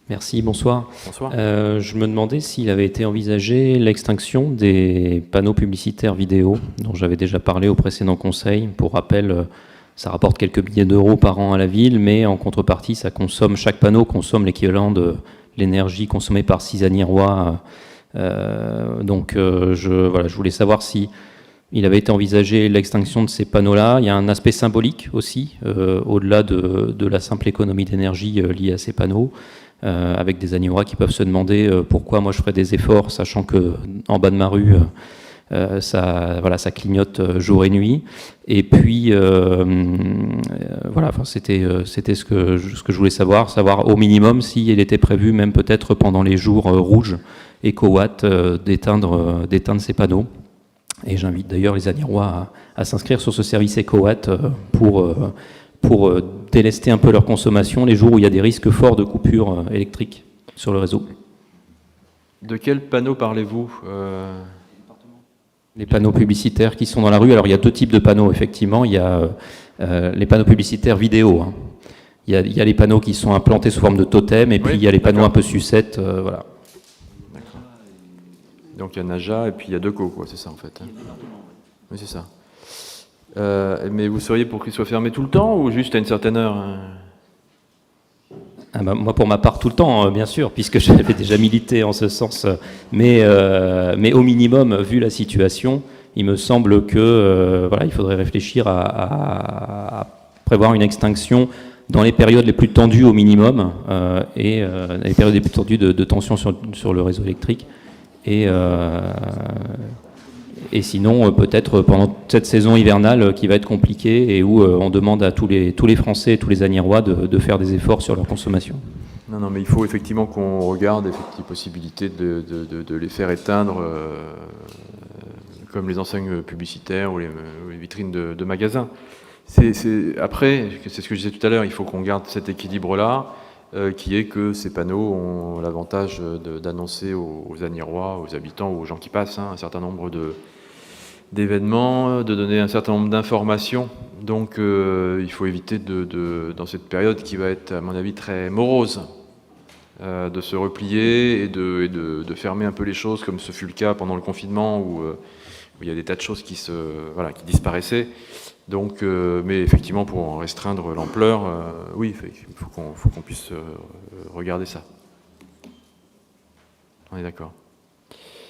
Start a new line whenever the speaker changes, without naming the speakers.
Merci, bonsoir.
Bonsoir.
Je me demandais s'il avait été envisagé l'extinction des panneaux publicitaires vidéo, dont j'avais déjà parlé au précédent conseil. Pour rappel, ça rapporte quelques milliers d'euros par an à la ville, mais en contrepartie, chaque panneau consomme l'équivalent de l'énergie consommée par 6 Agnirois. Je voulais savoir si il avait été envisagé l'extinction de ces panneaux-là. Il y a un aspect symbolique aussi, au-delà de la simple économie d'énergie liée à ces panneaux. Avec des Agnirois qui peuvent se demander pourquoi moi je ferais des efforts, sachant que en bas de ma rue, ça clignote jour et nuit. Et puis, c'était ce que je voulais savoir au minimum s'il était prévu, même peut-être pendant les jours rouges, EcoWatt, d'éteindre ces panneaux. Et j'invite d'ailleurs les Agnirois à s'inscrire sur ce service EcoWatt pour délester un peu leur consommation les jours où il y a des risques forts de coupures électriques sur le réseau.
De quels panneaux parlez-vous
Les panneaux publicitaires qui sont dans la rue. Alors il y a deux types de panneaux, effectivement. Il y a les panneaux publicitaires vidéo. Hein. Il y a les panneaux qui sont implantés sous forme de totem, et puis il y a les panneaux un peu sucettes. Voilà.
D'accord. Donc il y a Naja et puis il y a Deco, quoi, c'est ça en fait. Oui, c'est ça. Mais vous seriez pour qu'il soit fermé tout le temps ou juste à une certaine heure
Moi, pour ma part, tout le temps, bien sûr, puisque j'avais déjà milité en ce sens. Mais au minimum, vu la situation, il me semble que il faudrait réfléchir à prévoir une extinction dans les périodes les plus tendues au minimum et les périodes les plus tendues de tension sur le réseau électrique. Et sinon, peut-être pendant cette saison hivernale qui va être compliquée et où on demande à tous les Français et tous les Agnirois de faire des efforts sur leur consommation.
Non, mais il faut effectivement qu'on regarde les possibilités de les faire éteindre, comme les enseignes publicitaires ou les vitrines de magasins. Après, c'est ce que je disais tout à l'heure, il faut qu'on garde cet équilibre-là, qui est que ces panneaux ont l'avantage d'annoncer aux Agnirois, aux habitants ou aux gens qui passent un certain nombre d'événements, de donner un certain nombre d'informations. Donc il faut éviter dans cette période qui va être, à mon avis, très morose, de se replier et de fermer un peu les choses, comme ce fut le cas pendant le confinement où il y a des tas de choses qui disparaissaient. Donc, mais effectivement, pour en restreindre l'ampleur, oui, il faut qu'on puisse regarder ça. On est d'accord.